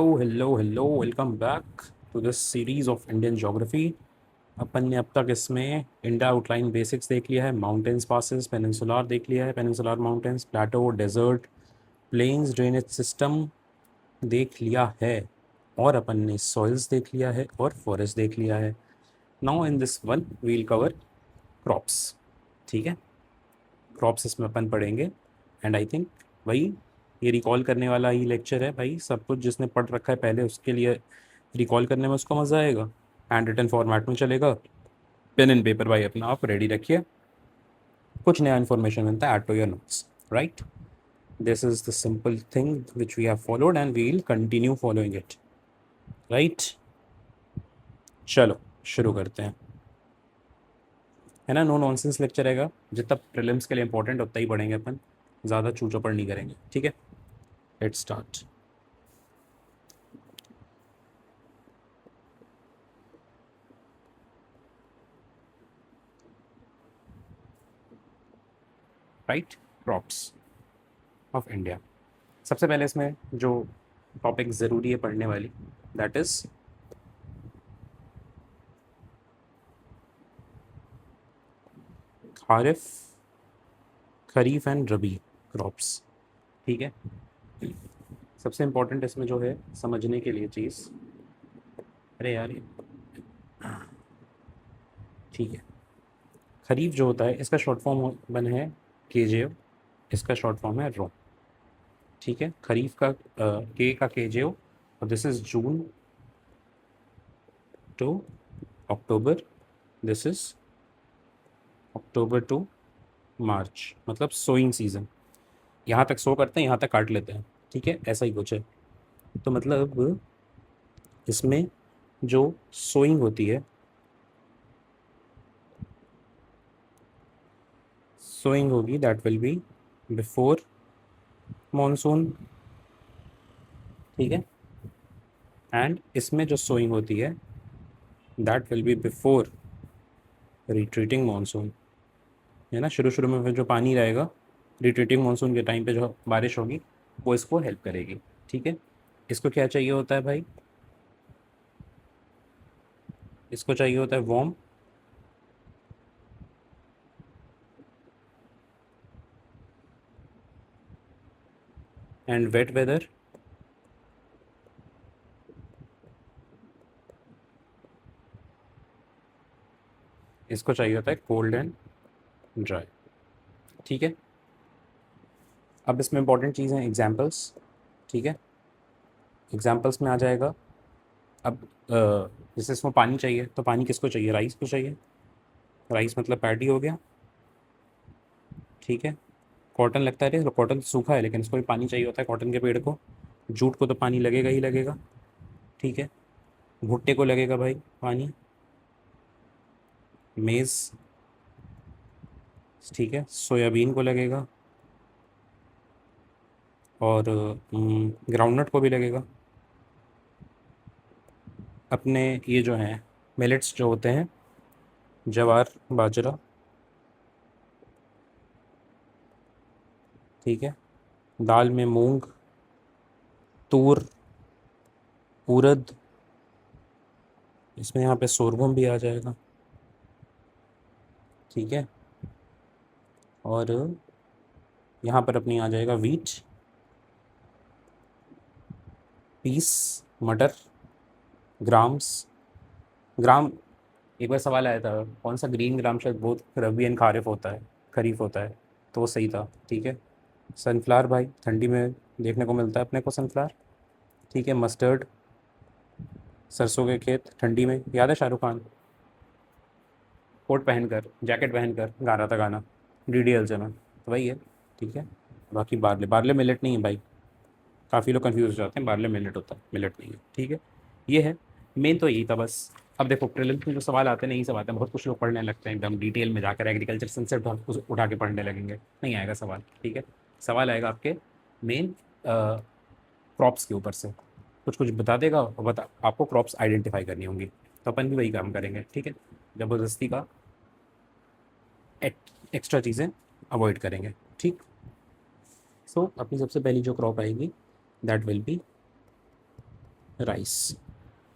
Hello welcome back to this series of Indian geography. अपन ने अब तक इसमें इंडिया आउटलाइन बेसिक्स देख लिया है, माउंटेन्स पासेस पेनिनसुलार देख लिया है, पेनिनसुलार माउंटेन्स प्लेटो डेजर्ट प्लेन्स ड्रेनेज सिस्टम देख लिया है, और अपन ने सॉइल्स देख लिया है और फॉरेस्ट देख लिया है। Now in this one will cover crops. ठीक है, क्रॉप्स इसमें अपन पढ़ेंगे। एंड आई थिंक भाई ये रिकॉल करने वाला ही लेक्चर है भाई। सब कुछ जिसने पढ़ रखा है पहले उसके लिए रिकॉल करने में उसको मज़ा आएगा। हैंड रिटन फॉर्मेट में चलेगा। पेन एंड पेपर भाई अपना आप रेडी रखिए, कुछ नया इन्फॉर्मेशन मिलता है, add to your notes, right. This is the simple thing which we have followed and we will continue following it, right. चलो शुरू करते हैं, है ना। नो नॉनसेंस लेक्चर रहेगा, जितना प्रीलिम्स के लिए इंपॉर्टेंट उतना ही पढ़ेंगे अपन, ज़्यादा चूचो पढ़ नहीं करेंगे, ठीक है। Let's start. Right, crops of India. सबसे पहले इसमें जो टॉपिक ज़रूरी है पढ़ने वाली, that is kharif, kharif and rabi crops, ठीक है। सबसे इम्पोर्टेंट इसमें जो है समझने के लिए चीज़, अरे यार ठीक है। खरीफ जो होता है इसका शॉर्ट फॉर्म बन है केजेओ, इसका शॉर्ट फॉर्म है रो, ठीक है। खरीफ का के का केजेओ, और this is June to October, this is October to March, मतलब सोइंग सीजन। यहाँ तक सो करते हैं, यहाँ तक काट लेते हैं, ठीक है, ऐसा ही कुछ है। तो मतलब इसमें जो सोइंग होती है, सोइंग होगी that will be before monsoon, ठीक है। एंड इसमें जो सोइंग होती है that will be before retreating monsoon, है ना। शुरू शुरू में फिर जो पानी रहेगा रिट्रीटिंग मॉनसून के टाइम पे जो बारिश होगी वो इसको हेल्प करेगी, ठीक है। इसको क्या चाहिए होता है भाई, इसको चाहिए होता है वार्म एंड वेट वेदर, इसको चाहिए होता है कोल्ड एंड ड्राई, ठीक है। अब इसमें इंपॉर्टेंट चीज़ है एग्जाम्पल्स, ठीक है। एग्जाम्पल्स में आ जाएगा। अब जैसे इसमें पानी चाहिए तो पानी किसको चाहिए, राइस को चाहिए। राइस मतलब पैडी हो गया, ठीक है। कॉटन लगता है, तो कॉटन सूखा है लेकिन इसको भी पानी चाहिए होता है, कॉटन के पेड़ को। जूट को तो पानी लगेगा ही लगेगा, ठीक है। भुट्टे को लगेगा भाई पानी, मेज़, ठीक है। सोयाबीन को लगेगा, और ग्राउंडनट को भी लगेगा। अपने ये जो हैं मिलेट्स जो होते हैं, जवार बाजरा, ठीक है। दाल में मूंग, तूर, उड़द, इसमें यहाँ पे सोरगुम भी आ जाएगा, ठीक है। और यहाँ पर अपनी आ जाएगा वीट, पीस, मटर, ग्राम्स, ग्राम। एक बार सवाल आया था कौन सा ग्रीन ग्राम शायद बहुत रबी एंड खारिफ होता है, खरीफ होता है, तो वो सही था, ठीक है। सनफ्लावर भाई ठंडी में देखने को मिलता है अपने को सनफ्लावर, ठीक है। मस्टर्ड, सरसों के खेत ठंडी में, याद है शाहरुख खान कोट पहनकर जैकेट पहनकर गा रहा था गाना डीडीएलजे में, तो वही है, ठीक है। बाकी बारले, बारले मिलेट नहीं है भाई, काफ़ी लोग कंफ्यूज हो जाते हैं, बारले मिलेट होता है, मिलेट नहीं है, ठीक है। ये है, मेन तो यही था बस। अब देखो प्रीलिम्स में जो सवाल आते हैं नहीं, सब आते हैं, बहुत कुछ लोग पढ़ने लगते हैं एकदम डिटेल में जाकर, एग्रीकल्चर सनसेट उठा के पढ़ने लगेंगे, नहीं आएगा सवाल, ठीक है। सवाल आएगा आपके मेन क्रॉप्स के ऊपर से, कुछ कुछ बता देगा और बता आपको क्रॉप्स आइडेंटिफाई करनी होंगी, तो अपन भी वही काम करेंगे, ठीक है। ज़बरदस्ती का एक्स्ट्रा चीज़ें अवॉइड करेंगे, ठीक। सो अपनी सबसे पहली जो क्रॉप आएगी दैट विल बी राइस।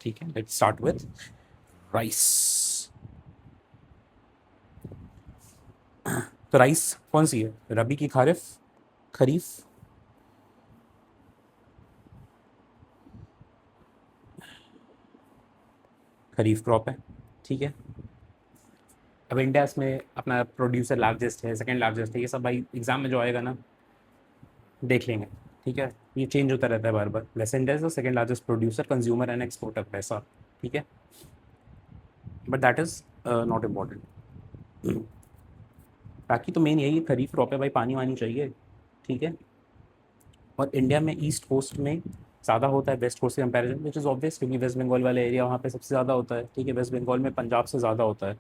ठीक है, लेट्स स्टार्ट विथ राइस। तो राइस कौन सी है, रबी की खारिफ, खरीफ? खरीफ क्रॉप है। ठीक है। अब इंडिया इसमें अपना प्रोड्यूसर लार्जेस्ट है, सेकंड लार्जेस्ट है, ये सब भाई एग्जाम में जो आएगा ना देख लेंगे। ठीक है, ये चेंज होता रहता है बार बार। वैसे India is the second largest producer, consumer and exporter पैसा। ठीक है, but that is not important. बाकी तो मेन यही है, खरीफ क्रॉप है भाई, पानी वानी चाहिए। ठीक है। और इंडिया में ईस्ट कोस्ट में ज़्यादा होता है वेस्ट कोस्ट के कंपैरिजन, विच इज़ ऑब्वियस, क्योंकि वेस्ट बंगाल वाले एरिया वहाँ पे सबसे ज़्यादा होता है। ठीक है, वेस्ट बंगाल में पंजाब से ज़्यादा होता है।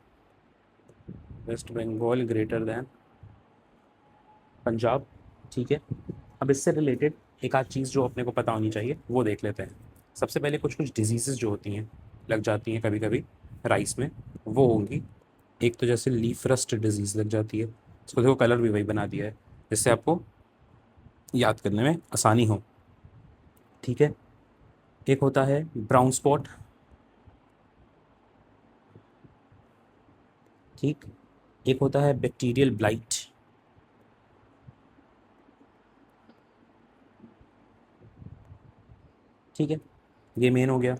West Bengal greater than Punjab. ठीक है। अब इससे रिलेटेड एक आध चीज़ जो अपने को पता होनी चाहिए वो देख लेते हैं। सबसे पहले कुछ कुछ डिजीज़ेज जो होती हैं, लग जाती हैं कभी कभी राइस में, वो होंगी। एक तो जैसे लीफ रस्ट डिजीज़ लग जाती है, इसको देखो कलर भी वही बना दिया है, जिससे आपको याद करने में आसानी हो। ठीक है। एक होता है ब्राउन स्पॉट। ठीक। एक होता है बैक्टीरियल ब्लाइट। ठीक है, ये मेन हो गया।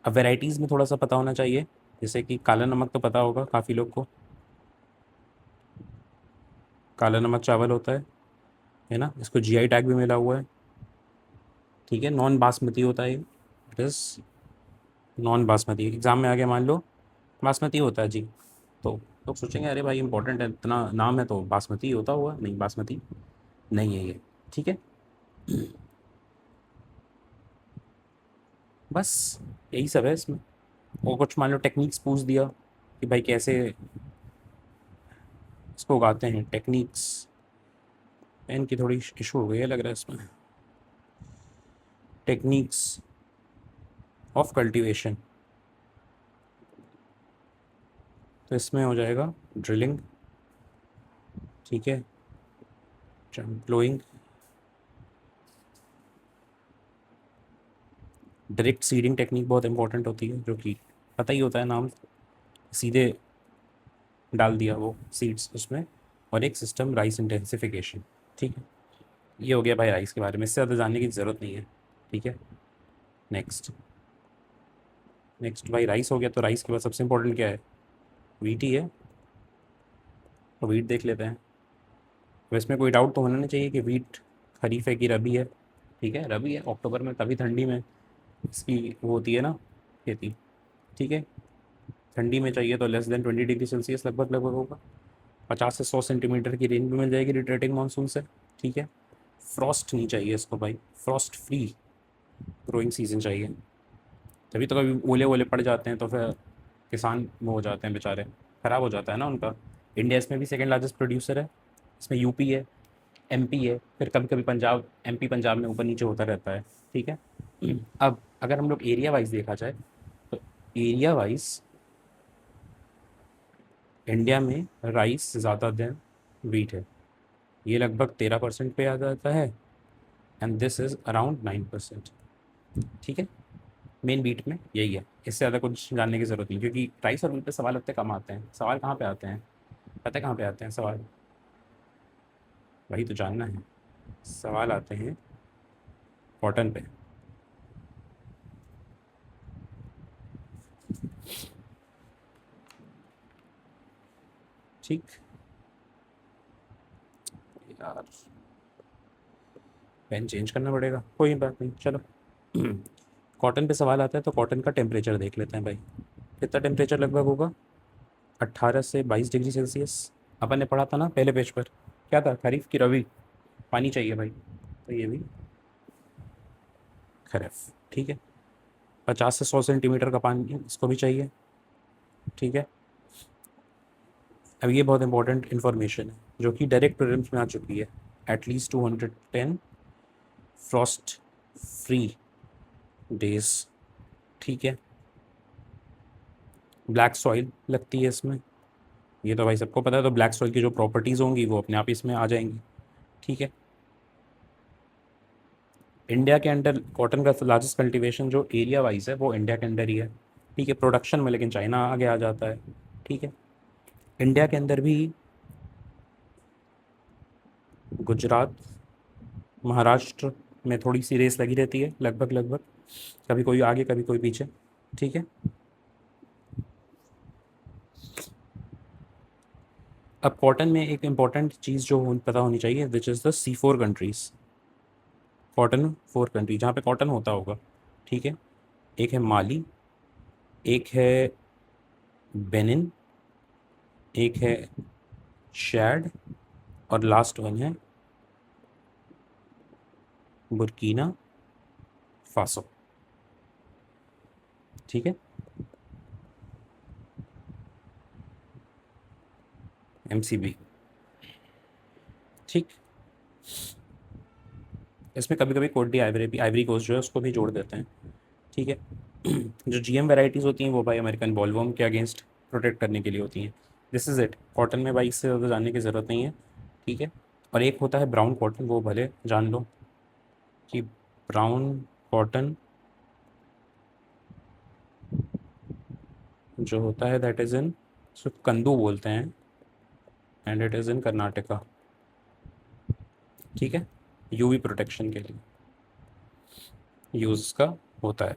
अब वेराइटीज़ में थोड़ा सा पता होना चाहिए, जैसे कि काला नमक तो पता होगा काफ़ी लोग को, काला नमक चावल होता है ना, इसको जीआई टैग भी मिला हुआ है। ठीक है, नॉन बासमती होता है, it is non basmati. Exam में आ गया मान लो बासमती होता है जी, तो लोग सोचेंगे अरे भाई इंपॉर्टेंट है, इतना नाम है तो बासमती होता हुआ, नहीं बासमती नहीं है ये। ठीक है, बस यही सब है इसमें। और कुछ मान लो टेक्निक्स पूछ दिया कि भाई कैसे इसको उगाते हैं, टेक्निक्स। पेन की थोड़ी इशू हो गई है लग रहा है इसमें। टेक्निक्स ऑफ कल्टीवेशन, तो इसमें हो जाएगा ड्रिलिंग। ठीक है, प्लोइंग, डायरेक्ट सीडिंग टेक्निक बहुत इंपॉर्टेंट होती है, जो कि पता ही होता है नाम, सीधे डाल दिया वो सीड्स उसमें। और एक सिस्टम राइस इंटेंसिफिकेशन। ठीक है, ये हो गया भाई राइस के बारे में, इससे ज़्यादा जानने की ज़रूरत नहीं है। ठीक है, नेक्स्ट। नेक्स्ट भाई राइस हो गया, तो राइस के बाद सबसे इंपॉर्टेंट क्या है, वीट ही है। तो वीट देख लेते हैं। तो इसमें कोई डाउट तो होना नहीं चाहिए कि वीट खरीफ है कि रबी है। ठीक है, रबी है, अक्टूबर में तभी ठंडी में इसकी वो होती है ना खेती। ठीक है, ठंडी में चाहिए तो लेस देन 20 डिग्री सेल्सियस लगभग लगभग होगा। 50 से 100 सेंटीमीटर की रेंज भी मिल जाएगी रिट्रेटिंग मानसून से। ठीक है, फ्रॉस्ट नहीं चाहिए इसको भाई, फ्रॉस्ट फ्री ग्रोइंग सीजन चाहिए। तभी तो कभी ओले ओले पड़ जाते हैं तो फिर किसान वो हो जाते हैं बेचारे, ख़राब हो जाता है ना उनका। इंडिया इसमें भी सेकेंड लार्जेस्ट प्रोड्यूसर है। इसमें यूपी है, एमपी है, फिर कभी कभी पंजाब, एमपी पंजाब में ऊपर नीचे होता रहता है। ठीक है। अब अगर हम लोग एरिया वाइज देखा जाए, तो एरिया वाइज इंडिया में राइस ज़्यादा देन वीट है। ये लगभग 13% पे आ जाता है, एंड दिस इज़ अराउंड 9%। ठीक है, मेन बीट में यही है, इससे ज़्यादा कुछ जानने की ज़रूरत नहीं, क्योंकि राइस और वीट पे सवाल इतने कम आते हैं। सवाल कहाँ पे आते हैं, पता है कहाँ पे आते हैं सवाल? वही तो जानना है। सवाल आते हैं कॉटन पे। ठीक यार, पेन चेंज करना पड़ेगा, कोई बात नहीं, चलो। कॉटन पे सवाल आता है तो कॉटन का टेम्परेचर देख लेते हैं भाई। कितना टेम्परेचर लगभग होगा, 18 से 22 डिग्री सेल्सियस। अपन ने पढ़ा था ना पहले पेज पर, क्या था, खरीफ की रबी, पानी चाहिए भाई, तो ये भी खरीफ। ठीक है, 50 से 100 सेंटीमीटर का पानी इसको भी चाहिए। ठीक है। अब ये बहुत इंपॉर्टेंट इन्फॉर्मेशन है, जो कि डायरेक्ट प्रीलिम्स में आ चुकी है। At least 210 Frost free days. ठीक है, ब्लैक सॉइल लगती है इसमें, ये तो भाई सबको पता है। तो ब्लैक सॉइल की जो प्रॉपर्टीज़ होंगी वो अपने आप इसमें आ जाएंगी। ठीक है, इंडिया के अंडर कॉटन का लार्जेस्ट कल्टीवेशन जो एरिया वाइज है वो इंडिया के अंडर ही है, ठीक है। प्रोडक्शन में लेकिन चाइना आगे आ जाता है, ठीक है। इंडिया के अंदर भी गुजरात, महाराष्ट्र में थोड़ी सी रेस लगी रहती है, लगभग लगभग, कभी कोई आगे कभी कोई पीछे, ठीक है। अब कॉटन में एक इम्पॉर्टेंट चीज़ जो पता होनी चाहिए, which is the C4 countries, cotton 4 country जहाँ पे कॉटन होता होगा, ठीक है। एक है माली, एक है बेनिन, एक है शैड, और लास्ट वन है बुर्किना फासो, ठीक है। MCB, ठीक। इसमें कभी कभी कोट डी आइवरी भी, आइवरी कोस्ट जो है उसको भी जोड़ देते हैं, ठीक है। जो GM वैरायटीज़ होती हैं वो भाई अमेरिकन बॉलवर्म के अगेंस्ट प्रोटेक्ट करने के लिए होती हैं। दिस इज़ इट, कॉटन में भाई इससे ज़्यादा जानने की ज़रूरत नहीं है, ठीक है। और एक होता है ब्राउन कॉटन, वो भले जान लो कि ब्राउन कॉटन जो होता है दैट इज़ इन, उसको कंदू बोलते हैं, and it is in Karnataka, ठीक है। UV प्रोटेक्शन के लिए यूज़ का होता है,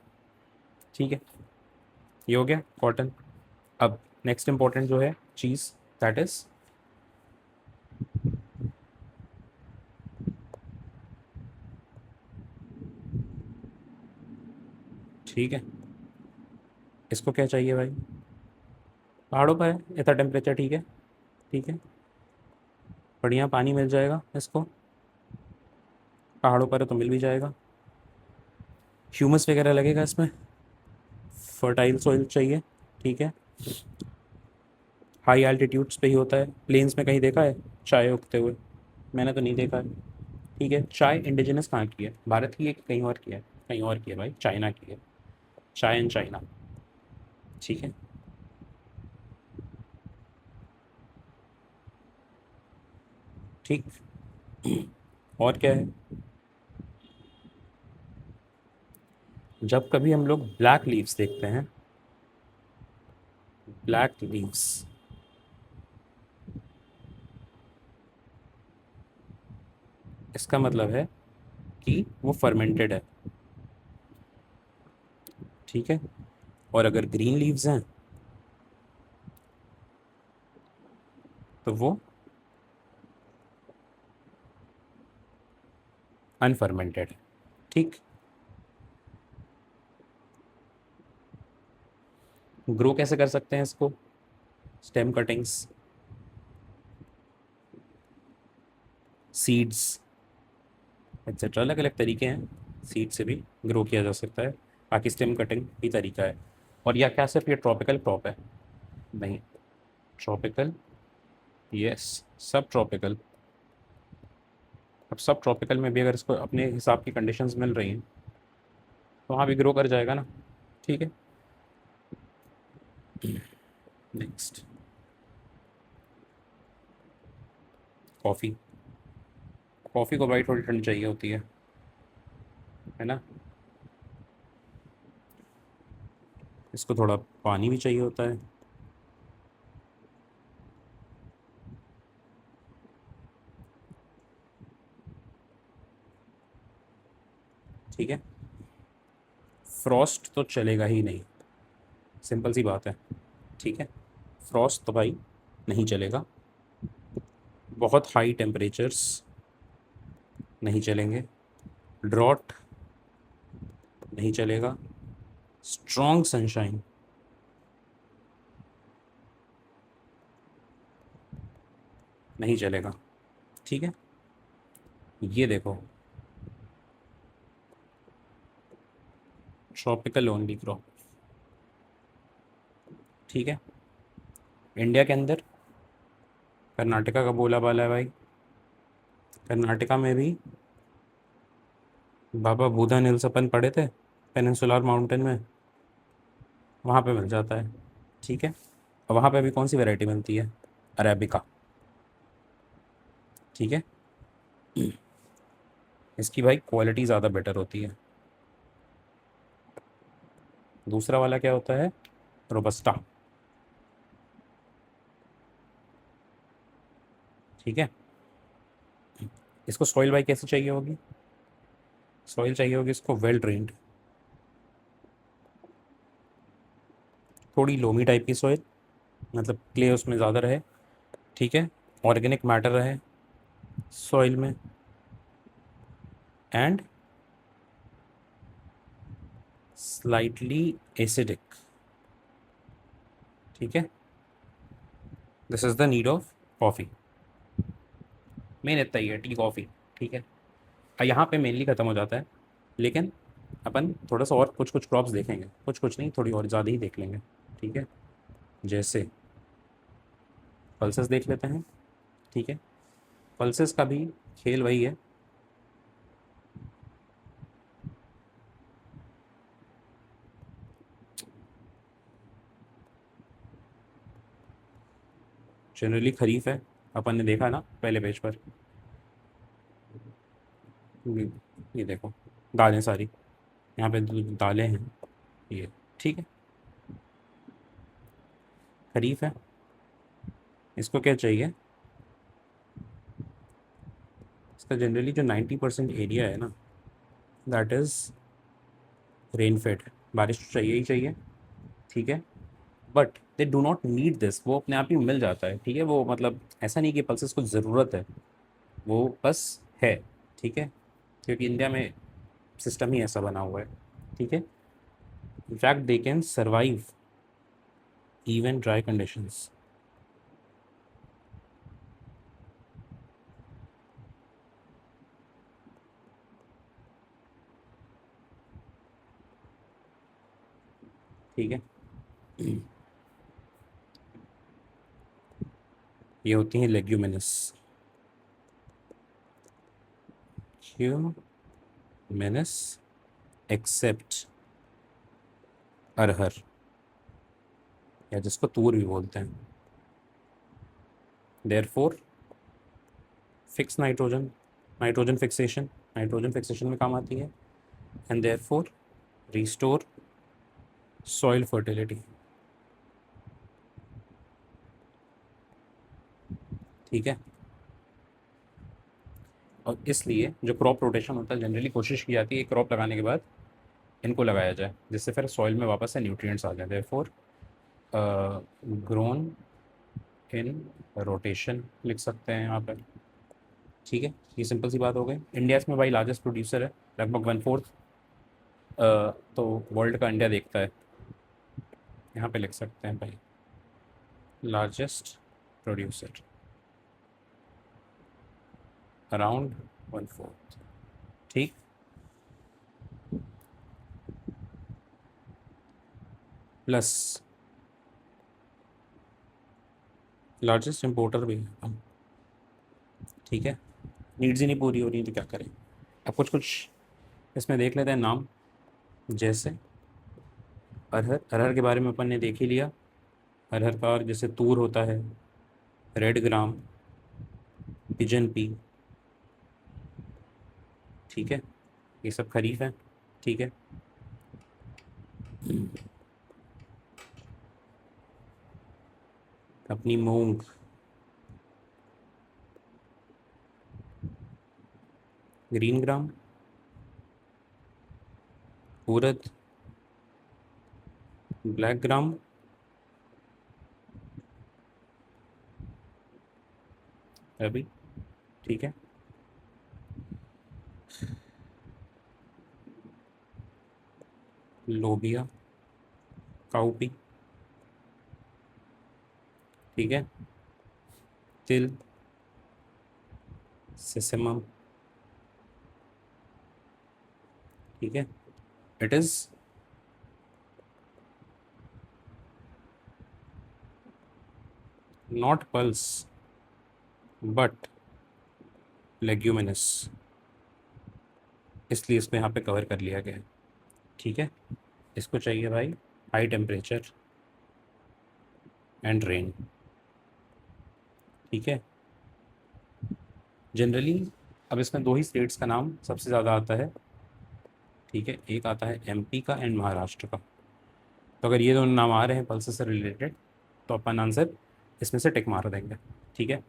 ठीक है। ये हो गया कॉटन। अब नेक्स्ट इम्पॉर्टेंट जो है चीज़, दैट इज़ ठीक है। इसको क्या चाहिए भाई, पहाड़ों पर है, इतना टेम्परेचर, ठीक है, ठीक है। बढ़िया पानी मिल जाएगा इसको, पहाड़ों पर है तो मिल भी जाएगा। ह्यूमस वगैरह लगेगा इसमें, फर्टाइल सॉइल चाहिए, ठीक है। हाई एल्टीट्यूड्स पे ही होता है, प्लेन्स में कहीं देखा है चाय उगते हुए? मैंने तो नहीं देखा है, ठीक है। चाय इंडिजिनस कहाँ की है, भारत की है कि कहीं और की है? कहीं और की है भाई, चाइना की है, चाय इन चाइना, ठीक है। ठीक। और क्या है, जब कभी हम लोग ब्लैक लीव्स देखते हैं, ब्लैक लीव्स, इसका मतलब है कि वो फर्मेंटेड है, ठीक है। और अगर ग्रीन लीव्स हैं तो वो अनफर्मेंटेड है, ठीक। ग्रो कैसे कर सकते हैं इसको, स्टेम कटिंग्स, सीड्स एक्सेट्रा, अलग अलग तरीके हैं, सीड से भी ग्रो किया जा सकता है, बाकी स्टेम कटिंग भी तरीका है। और या क्या सिर्फ ये ट्रॉपिकल क्रॉप है? नहीं, ट्रॉपिकल, यस, सब ट्रॉपिकल। अब सब ट्रॉपिकल में भी अगर इसको अपने हिसाब की कंडीशंस मिल रही हैं तो वहाँ भी ग्रो कर जाएगा ना, ठीक है। Next, coffee. कॉफ़ी को भाई थोड़ी ठंड चाहिए होती है ना, इसको थोड़ा पानी भी चाहिए होता है, ठीक है। फ्रॉस्ट तो चलेगा ही नहीं, सिंपल सी बात है, ठीक है। फ्रॉस्ट तो भाई नहीं चलेगा, बहुत हाई टेम्परेचर्स नहीं चलेंगे, ड्रॉट नहीं चलेगा, स्ट्रॉन्ग सनशाइन नहीं चलेगा, ठीक है। ये देखो, ट्रॉपिकल ओनली क्रॉप, ठीक है। इंडिया के अंदर कर्नाटका का बोला बाला है भाई, कर्नाटका में भी बाबा बूधन हिल्स अपन पढ़े थे पेनिनसुलर माउंटेन में, वहाँ पे मिल जाता है, ठीक है। और वहाँ पे अभी कौन सी वैरायटी मिलती है, अरेबिका, ठीक है। इसकी भाई क्वालिटी ज़्यादा बेटर होती है। दूसरा वाला क्या होता है, रोबस्टा। ठीक है। इसको सॉइल भाई कैसी चाहिए होगी, सॉइल चाहिए होगी इसको वेल ड्रेन्ड, थोड़ी लोमी टाइप की सॉइल, मतलब क्ले उसमें ज़्यादा रहे। ठीक है। ऑर्गेनिक मैटर रहे सॉइल में, एंड स्लाइटली एसिडिक। ठीक है। This is the need of coffee. Main इतना ही है, टी कॉफ़ी। ठीक है। यहाँ पे मेनली ख़त्म हो जाता है, लेकिन अपन थोड़ा सा और कुछ कुछ क्रॉप्स देखेंगे, कुछ कुछ नहीं, थोड़ी और ज़्यादा ही देख लेंगे। ठीक है। जैसे पल्सेस देख लेते हैं। ठीक है। पल्सेस का भी खेल वही है। जनरली खरीफ है, अपन ने देखा ना पहले पेज पर। ये ये देखो, दालें सारी यहाँ पे दालें हैं ये। ठीक है। खरीफ है, इसको क्या चाहिए, इसका जनरली जो 90% एरिया है ना, दैट इज़ रेन फेड, बारिश तो चाहिए ही चाहिए। ठीक है। But they do not need this, वो अपने आप ही मिल जाता है। ठीक है। वो मतलब ऐसा नहीं कि पल्सेस को ज़रूरत है, वो बस है। ठीक है। क्योंकि इंडिया में सिस्टम ही ऐसा बना हुआ है। ठीक है। In fact they can survive even dry conditions. ठीक है। ये होती हैं लेग्यूमिनस, ह्यूमिनस एक्सेप्ट अरहर, या जिसको तूर भी बोलते हैं। Therefore fix nitrogen, nitrogen fixation, nitrogen fixation में काम आती है। And therefore restore soil fertility. ठीक है। और इसलिए जो क्रॉप रोटेशन होता है, जनरली कोशिश की जाती है क्रॉप लगाने के बाद इनको लगाया जाए, जिससे फिर सॉइल में वापस से न्यूट्रिएंट्स आ जाए। देयरफॉर ग्रोन इन रोटेशन लिख सकते हैं यहाँ पर। ठीक है। ये सिंपल सी बात हो गई। इंडिया इसमें भाई लार्जेस्ट प्रोड्यूसर है, लगभग 1/4 तो वर्ल्ड का इंडिया देखता है। यहाँ पे लिख सकते हैं भाई, लार्जेस्ट प्रोड्यूसर अराउंड 1/4। ठीक। प्लस लार्जेस्ट इम्पोर्टर भी है हम। ठीक है। नीड्स ही नहीं पूरी हो रही तो क्या करें। अब कुछ कुछ इसमें देख लेते हैं नाम। जैसे अरहर, अरहर के बारे में अपन ने देख ही लिया। अरहर का और जैसे तूर होता है, रेड ग्राम, पिजन पी। ठीक है। ये सब खरीफ है। ठीक है। अपनी मूंग, ग्रीन ग्राम, उड़द, ब्लैक ग्राम, रबी। ठीक है। लोबिया, काउपी। ठीक है। तिल, सेसेमम। ठीक है। It is not pulse but leguminous, इसलिए इसको यहाँ पे कवर कर लिया गया है। ठीक है। इसको चाहिए भाई हाई टेम्परेचर एंड रेन। ठीक है। जनरली अब इसमें दो ही स्टेट्स का नाम सबसे ज़्यादा आता है, ठीक है, एक आता है एमपी का एंड महाराष्ट्र का। तो अगर ये दोनों नाम आ रहे हैं पल्सेस से रिलेटेड तो अपन आंसर इसमें से टिक मार देंगे, ठीक है।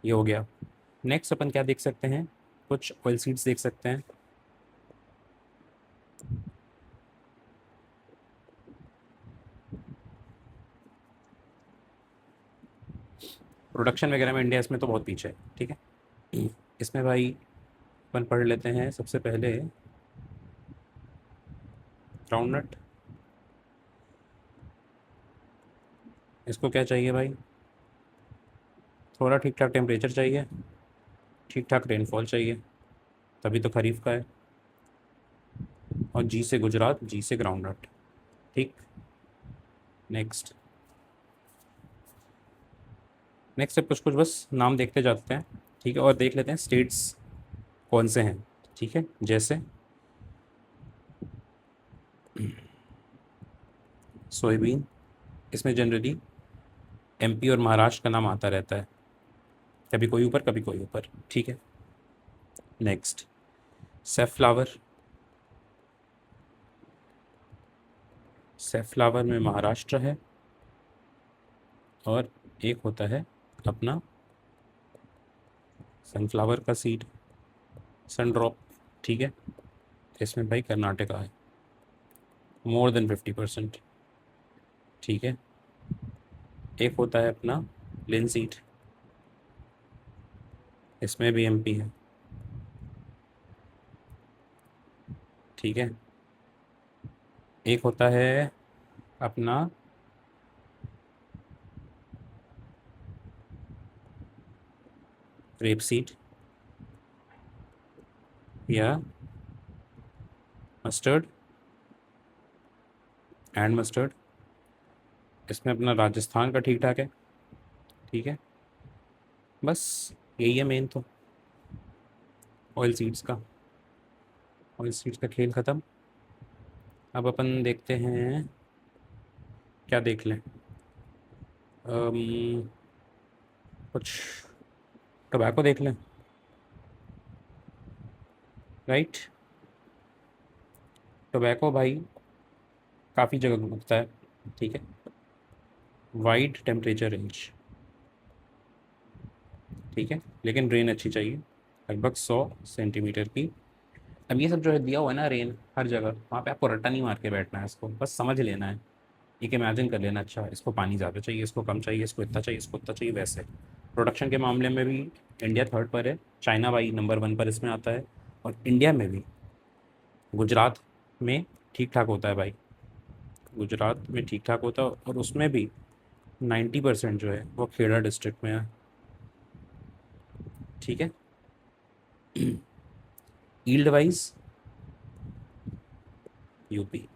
ये हो गया। नेक्स्ट अपन क्या देख सकते हैं, कुछ ऑयल सीड्स देख सकते हैं। प्रोडक्शन वगैरह में इंडिया इसमें तो बहुत पीछे है, ठीक है। इसमें भाई अपन पढ़ लेते हैं सबसे पहले ग्राउंडनट। इसको क्या चाहिए भाई, थोड़ा ठीक ठाक टेम्परेचर चाहिए, ठीक ठाक रेनफॉल चाहिए, तभी तो खरीफ का है। और जी से गुजरात, जी से ग्राउंडनट, ठीक। नेक्स्ट नेक्स्ट अब कुछ कुछ बस नाम देखते जाते हैं, ठीक है, और देख लेते हैं स्टेट्स कौन से हैं, ठीक है। जैसे सोयाबीन, इसमें जनरली एमपी और महाराष्ट्र का नाम आता रहता है, कभी कोई ऊपर कभी कोई ऊपर, ठीक है। नेक्स्ट सेफ्लावर, सेफ्लावर में महाराष्ट्र है, और एक होता है अपना सनफ्लावर का सीड, सन ड्रॉप, ठीक है, इसमें भाई कर्नाटका है, मोर देन 50%, ठीक है। एक होता है अपना लिनसीड, इसमें भी एमपी है, ठीक है। एक होता है अपना रेपसीड या मस्टर्ड एंड मस्टर्ड, इसमें अपना राजस्थान का ठीक ठाक है, ठीक है। बस यही है मेन तो ऑयल सीड्स का, ऑयल सीड्स का खेल ख़त्म। अब अपन देखते हैं क्या देख लें, अम, कुछ टोबैको देख लें, राइट। टोबैको भाई काफ़ी जगह उगता है, ठीक है, वाइड टेम्परेचर रेंज, ठीक है, लेकिन रेन अच्छी चाहिए, लगभग 100 सेंटीमीटर की। अब ये सब जो है दिया हुआ है ना रेन हर जगह, वहाँ पे आपको रट्टा नहीं मार के बैठना है, इसको बस समझ लेना है, एक इमेजिन कर लेना, अच्छा इसको पानी ज़्यादा चाहिए, इसको कम चाहिए, इसको इतना चाहिए, इसको इतना चाहिए, वैसे। प्रोडक्शन के मामले में भी इंडिया थर्ड पर है, चाइना भाई नंबर वन पर इसमें आता है, और इंडिया में भी गुजरात में ठीक ठाक होता है भाई, गुजरात में ठीक ठाक होता है, और उसमें भी 90% जो है वो खेड़ा डिस्ट्रिक्ट में है, ठीक है। ईल्ड वाइज यूपी,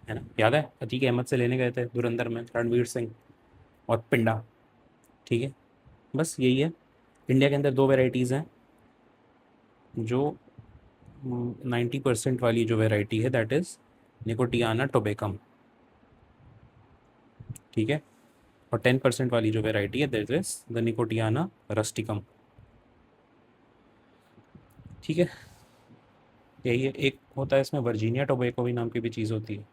है ना, याद है अतीक अहमद से लेने गए थे धुरंधर में रणवीर सिंह और पिंडा, ठीक है। बस यही है, इंडिया के अंदर दो वेराइटीज़ हैं, जो 90% वाली जो वेराइटी है दैट इज़ निकोटियाना टोबेकम, ठीक है, और 10% वाली जो वेराइटी है दैट इज़ द निकोटियाना रस्टिकम, ठीक है। यही है, एक होता है इसमें वर्जीनिया टोबैको भी नाम की भी चीज़ होती है,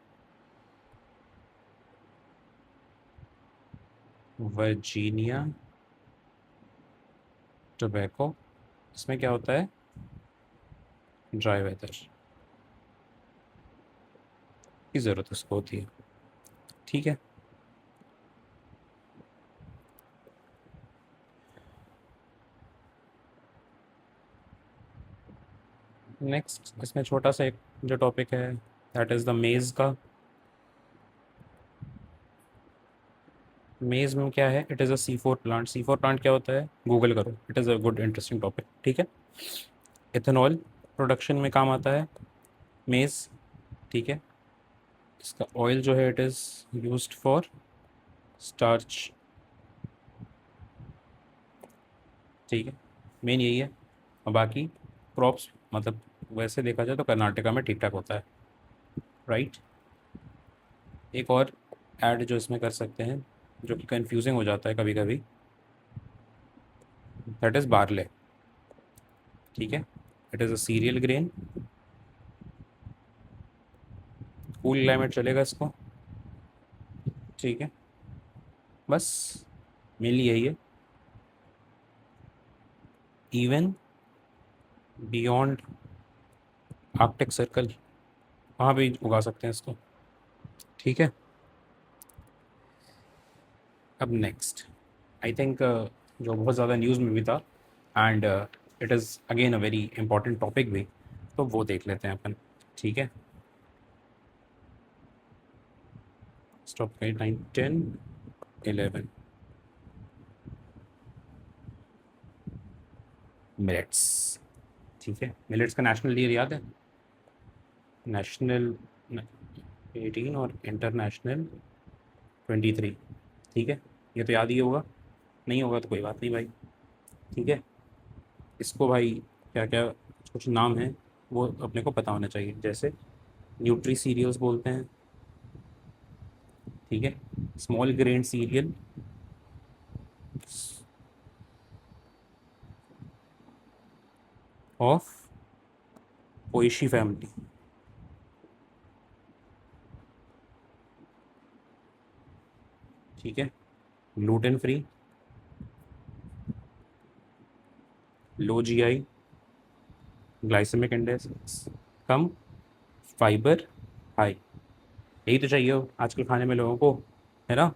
वर्जीनिया टोबैको, इसमें क्या होता है, ड्राई वेदर की ज़रूरत उसको होती है, ठीक है। नेक्स्ट इसमें छोटा सा एक जो टॉपिक है दैट इज़ द मेज़ का। मेज़ में क्या है, it is a C4 plant, C4 plant क्या होता है, गूगल करो, it is a good interesting topic, ठीक है। इथेनॉल प्रोडक्शन में काम आता है मेज़, ठीक है। इसका ऑयल जो है it is used for starch, ठीक है, मेन यही है। और बाकी क्रॉप्स मतलब वैसे देखा जाए तो कर्नाटका में ठीक ठाक होता है, राइट। एक और ऐड जो इसमें कर सकते हैं जो कि कंफ्यूजिंग हो जाता है कभी कभी, दैट इज़ बारले, ठीक है। It is a serial grain, cool climate चलेगा इसको। ठीक है, बस मेनली यही है। इवन बियॉन्ड आर्कटिक सर्कल, वहाँ भी उगा सकते हैं इसको। ठीक है। अब नेक्स्ट, आई थिंक जो बहुत ज़्यादा न्यूज़ में भी था, and it is again a very important topic भी, तो वो देख लेते हैं अपन। ठीक है, स्टॉप करें, 9, 10, 11 मिनट्स। ठीक है, मिलेट्स का नेशनल ईयर याद है? नेशनल 18 और इंटरनेशनल 23। ठीक है, ये तो याद ही होगा, नहीं होगा तो कोई बात नहीं भाई। ठीक है, इसको भाई क्या क्या कुछ नाम है वो अपने को पता होना चाहिए, जैसे न्यूट्री सीरियल्स बोलते हैं। ठीक है, small grain cereal of poaceae family. ठीक है, gluten free, low GI, glycemic index कम, फाइबर हाई। यही तो चाहिए हो आजकल खाने में लोगों को, है ना।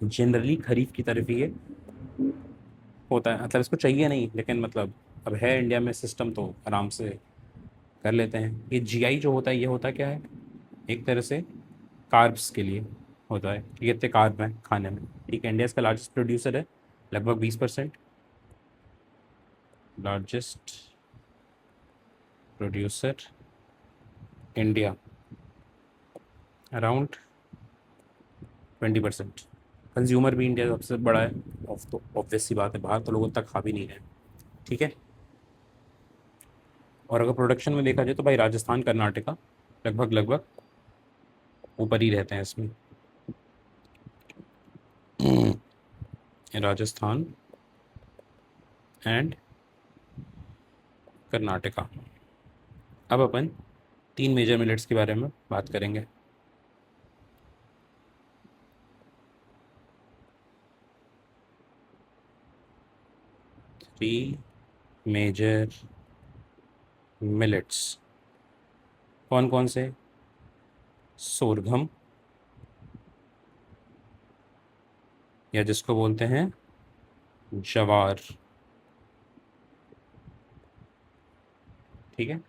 जनरली खरीफ की तरफ ही ये होता है, मतलब इसको चाहिए नहीं, लेकिन मतलब अब है इंडिया में सिस्टम तो आराम से कर लेते हैं। ये जीआई जो होता है, ये होता क्या है, एक तरह से कार्ब्स के लिए होता है कि कितने कार्ब हैं खाने में। ठीक है, इंडिया इसका लार्जेस्ट प्रोड्यूसर है, लगभग 20%। Largest producer India, around 20%। Consumer भी इंडिया सबसे बड़ा है, ऑफ तो ऑब्वियस सी बात है, बाहर तो लोग उतना खा भी नहीं रहे। ठीक है, और अगर प्रोडक्शन में देखा जाए तो भाई राजस्थान कर्नाटका लगभग लगभग ऊपर ही रहते हैं इसमें। राजस्थान एंड कर्नाटका। अब अपन तीन मेजर मिलेट्स के बारे में बात करेंगे। थ्री मेजर मिलेट्स कौन कौन से? सोरघम, या जिसको बोलते हैं जवार। ठीक है,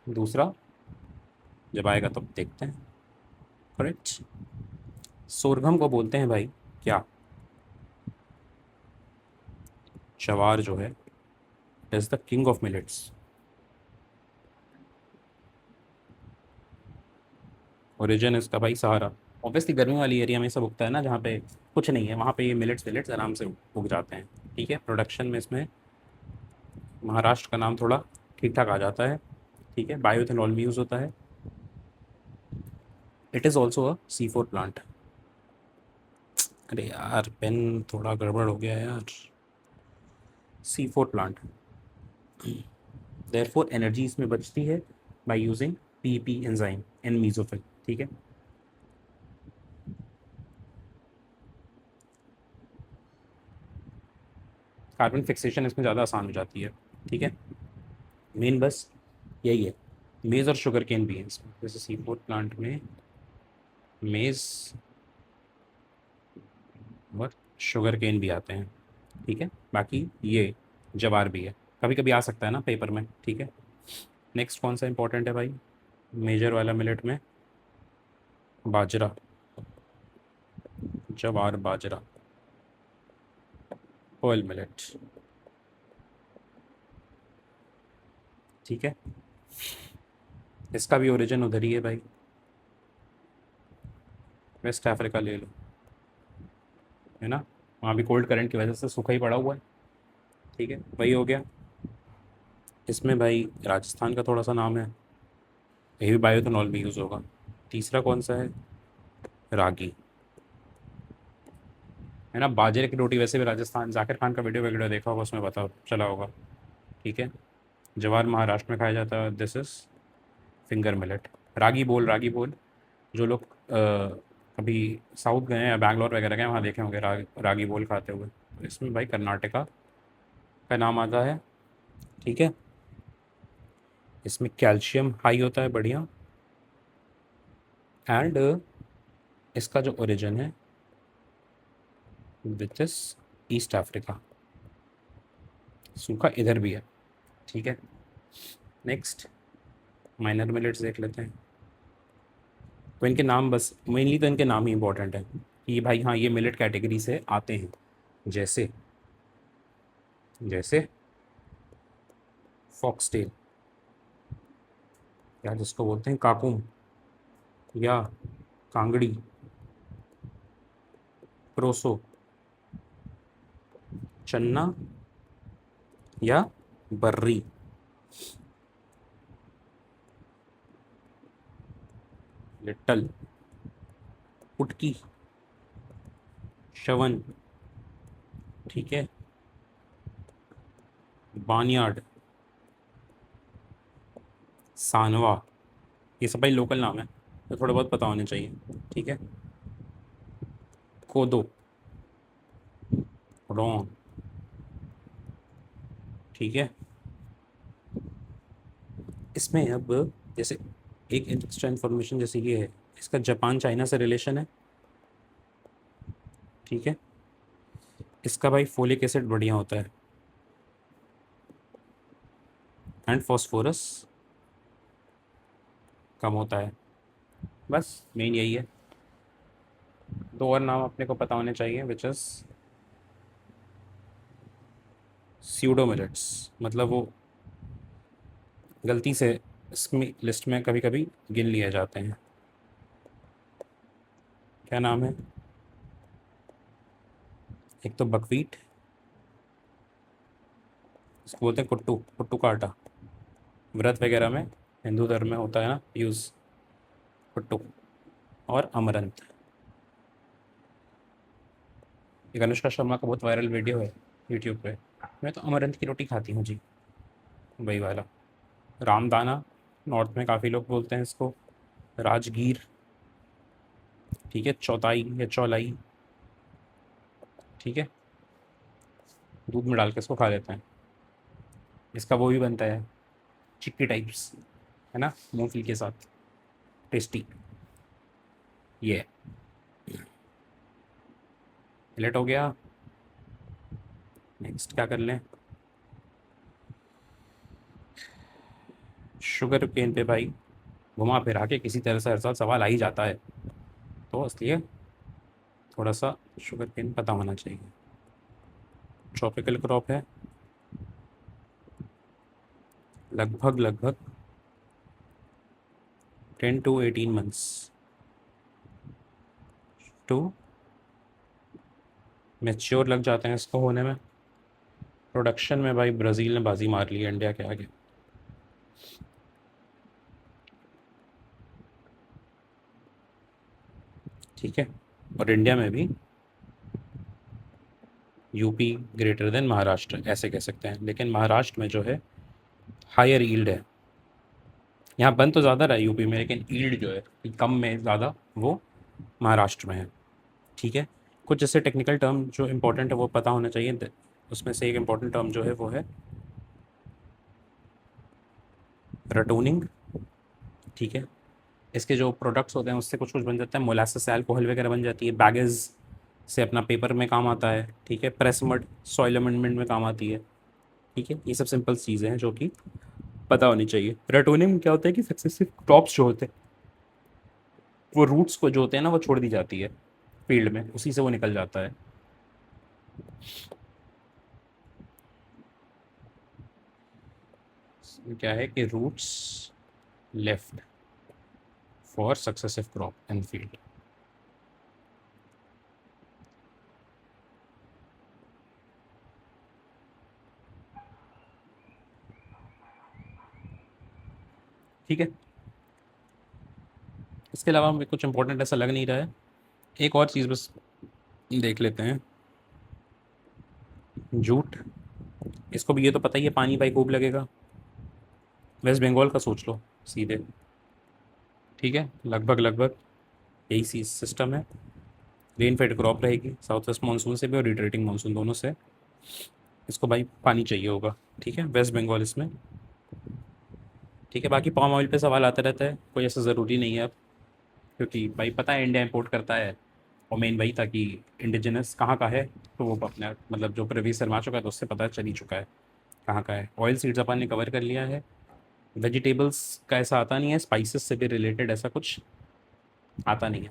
दूसरा जब आएगा तब देखते हैं। करेक्ट, सोरघम को बोलते हैं भाई क्या, जवार जो है is the king of millets. Origin इसका भाई सहारा। ऑब्वियसली गर्मी वाली एरिया में सब उगता है ना, जहाँ पे कुछ नहीं है वहाँ पे ये मिलेट्स विलेट्स आराम से उग जाते हैं। ठीक है, प्रोडक्शन में इसमें महाराष्ट्र का नाम थोड़ा ठीक ठाक आ जाता है। ठीक है, बायोइथेनॉल भी यूज़ होता है। It is also a C4 plant. अरे यार पेन थोड़ा गड़बड़ हो गया है यार। C4 प्लांट, देयरफॉर एनर्जी इसमें बचती है by using PP enzyme in mesophyll. ठीक है, कार्बन फिक्सेशन इसमें ज़्यादा आसान हो जाती है। ठीक है, मेन बस यही है। मेज़ और शुगर केन भी है इसमें, जैसे C4 प्लांट में मेज़ और शुगर केन भी आते हैं। ठीक है, बाकी ये जवार भी है, कभी कभी आ सकता है ना पेपर में। ठीक है, नेक्स्ट कौन सा इंपॉर्टेंट है भाई मेजर वाला मिलेट में? बाजरा, जवार बाजरा, ऑयल मिलेट। ठीक है, इसका भी ओरिजिन उधर ही है भाई, वेस्ट अफ्रीका ले लो, है ना। वहाँ भी कोल्ड करंट की वजह से सूखा ही पड़ा हुआ है। ठीक है, वही हो गया। इसमें भाई राजस्थान का थोड़ा सा नाम है, ये भी बायोथेनॉल भी यूज़ होगा। तीसरा कौन सा है? रागी, है ना। बाजरे की रोटी वैसे भी राजस्थान, जाकिर खान का वीडियो वगैरह देखा होगा, उसमें पता चला होगा। ठीक है। ज्वार महाराष्ट्र में खाया जाता है, दिस इज फिंगर मिलेट। रागी बोल, जो लोग कभी साउथ गए हैं या बैंगलोर वगैरह गए, वहाँ देखे होंगे रागी बोल खाते हुए। तो इसमें भाई कर्नाटका का नाम आता है। ठीक है। इसमें कैल्शियम हाई होता है, बढ़िया। एंड इसका जो ओरिजिन है विच इज ईस्ट अफ्रीका, सूखा इधर भी है। ठीक है। नेक्स्ट माइनर मिलेट्स देख लेते हैं। तो इनके नाम, बस मेनली तो इनके नाम ही इंपॉर्टेंट है कि भाई हाँ ये मिलेट कैटेगरी से आते हैं। जैसे जैसे फॉक्सटेल, या जिसको बोलते हैं काकुम, या कांगड़ी, प्रोसो, चन्ना, या बर्री। लिटल, पुटकी, शवन, ठीक है, बानियाड, सानवा। ये सब भाई लोकल नाम है, तो थोड़ा बहुत पता होने चाहिए। ठीक है। कोदो, रोंग, ठीक है। इसमें अब जैसे एक एक्स्ट्रा इन्फॉर्मेशन जैसे ये है, इसका जापान चाइना से रिलेशन है। ठीक है। इसका भाई फोलिक एसिड बढ़िया होता है, एंड फॉस्फोरस कम होता है। बस मेन यही है। दो और नाम अपने को पता होने चाहिए, विच इज़ स्यूडो मिलेट्स, मतलब वो गलती से इसमें लिस्ट में कभी कभी गिन लिए जाते हैं। क्या नाम है? एक तो बकवीट, इसको बोलते हैं कुट्टू, कुट्टू का आटा। व्रत वगैरह में हिंदू धर्म में होता है ना यूज़, कुट्टू। और अमरंत, एक अनुष्का शर्मा का बहुत वायरल वीडियो है यूट्यूब पे, मैं तो अमरंत की रोटी खाती हूँ जी, वही वाला। रामदाना, नॉर्थ में काफ़ी लोग बोलते हैं इसको। राजगीर, ठीक है, चौथाई या चौलाई, ठीक है। दूध में डाल के इसको खा लेते हैं। इसका वो भी बनता है, चिक्की टाइप्स, है ना, मूंगफली के साथ, टेस्टी। ये मिलेट हो गया। नेक्स्ट क्या कर लें? शुगर केन पे भाई घुमा फिरा के किसी तरह से हर साल सवाल आ ही जाता है, तो इसलिए थोड़ा सा शुगर केन पता होना चाहिए। ट्रॉपिकल क्रॉप है, लगभग लगभग 10 to 18 months टू मेच्योर लग जाते हैं इसको होने में। प्रोडक्शन में भाई ब्राज़ील ने बाजी मार ली है इंडिया के आगे। ठीक है। और इंडिया में भी यूपी ग्रेटर देन महाराष्ट्र ऐसे कह सकते हैं, लेकिन महाराष्ट्र में जो है हायर ईल्ड है। यहाँ बन तो ज़्यादा रहा है यूपी में, लेकिन ईल्ड जो है कम में ज़्यादा, वो महाराष्ट्र में है। ठीक है। कुछ जैसे टेक्निकल टर्म जो इम्पोर्टेंट है वो पता होना चाहिए। उसमें से एक इम्पॉर्टेंट टर्म जो है वो है रटोनिंग। ठीक है। इसके जो प्रोडक्ट्स होते हैं उससे कुछ कुछ बन जाता है, मोलासेस अल्कोहल वगैरह बन जाती है, बैगेज से अपना पेपर में काम आता है। ठीक है। प्रेस मड सॉइल अमेंडमेंट में काम आती है। ठीक है। ये सब सिंपल चीज़ें हैं जो कि पता होनी चाहिए। रेटोनियम में क्या होता है कि सक्सेसिव क्रॉप्स जो होते हैं वो रूट्स को जो होते हैं ना वो छोड़ दी जाती है फील्ड में, उसी से वो निकल जाता है। क्या है कि roots left for successive crop in field. ठीक है। इसके अलावा हमें कुछ इंपॉर्टेंट ऐसा लग नहीं रहा है। एक और चीज़ बस देख लेते हैं, जूट, इसको भी ये तो पता ही है पानी भाई खूब लगेगा। वेस्ट बंगाल का सोच लो सीधे, ठीक है, लगभग लगभग यही सी सिस्टम है। रेन फेड क्रॉप रहेगी साउथ वेस्ट मानसून से भी और रिट्रेटिंग मानसून दोनों से। इसको भाई पानी चाहिए होगा, ठीक है, वेस्ट बंगाल इसमें। ठीक है, बाकी पाम ऑयल पे सवाल आता रहता है, कोई ऐसा ज़रूरी नहीं है अब, क्योंकि भाई पता है इंडिया इंपोर्ट करता है। और मेन वही था कि इंडिजिनस कहाँ का है, तो वो अपने मतलब जो प्रीवियस शर्मा चुका है तो उससे पता चल ही चुका है कहाँ का है। ऑयल सीड्स अपन ने कवर कर लिया है। वेजिटेबल्स का ऐसा आता नहीं है, स्पाइसेस से भी रिलेटेड ऐसा कुछ आता नहीं है,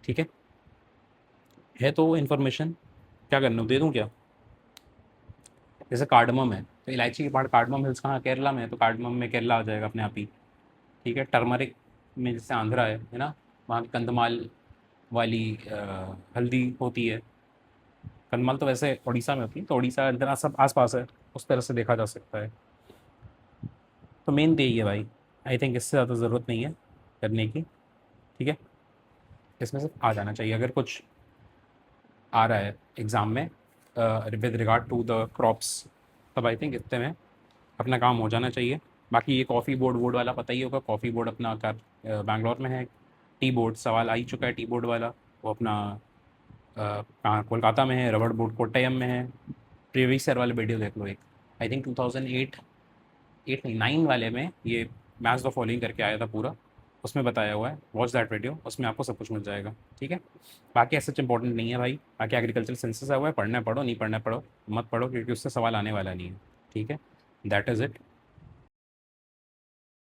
ठीक है तो इन्फॉर्मेशन क्या करना हो, दे दूँ क्या? जैसे कार्डमम है तो इलायची के पहाड़ कार्डमम हिल्स कहाँ, केरला में है, तो कार्डमम में केरला आ जाएगा अपने आप ही। ठीक है, टर्मरिक में जैसे आंध्रा है ना, वहाँ की कंधमाल वाली हल्दी होती है। कंधमाल तो वैसे उड़ीसा में होती है, तो उड़ीसा इतना सब आसपास है, उस तरह से देखा जा सकता है। तो मेन तो यही है भाई, आई थिंक इससे ज़्यादा ज़रूरत नहीं है करने की, ठीक है। इसमें से आ जाना चाहिए अगर कुछ आ रहा है एग्ज़ाम में with regard to the crops, तब आई थिंक इतने में अपना काम हो जाना चाहिए। बाकी ये कॉफ़ी बोर्ड वोर्ड वाला पता ही होगा, कॉफ़ी बोर्ड अपना कर बैंगलोर में है। टी बोर्ड सवाल आ ही चुका है, टी बोर्ड वाला वो अपना कहाँ कोलकाता में है। रबड़ बोर्ड कोट्टयम में है। प्रीवियस ईयर वाले वीडियो देख लो एक, आई थिंक 2008, एट नहीं 9 वाले में ये मैच द फॉलोइंग करके आया था पूरा, उसमें बताया हुआ है, वॉच दैट वीडियो, उसमें आपको सब कुछ मिल जाएगा, ठीक है। बाकी ऐसा इंपॉर्टेंट नहीं है भाई, बाकी एग्रीकल्चर सेंसस है हुआ है, पढ़ना है पढ़ो, नहीं पढ़ना है पढ़ो मत पढ़ो, क्योंकि उससे सवाल आने वाला नहीं है, ठीक है। That is it.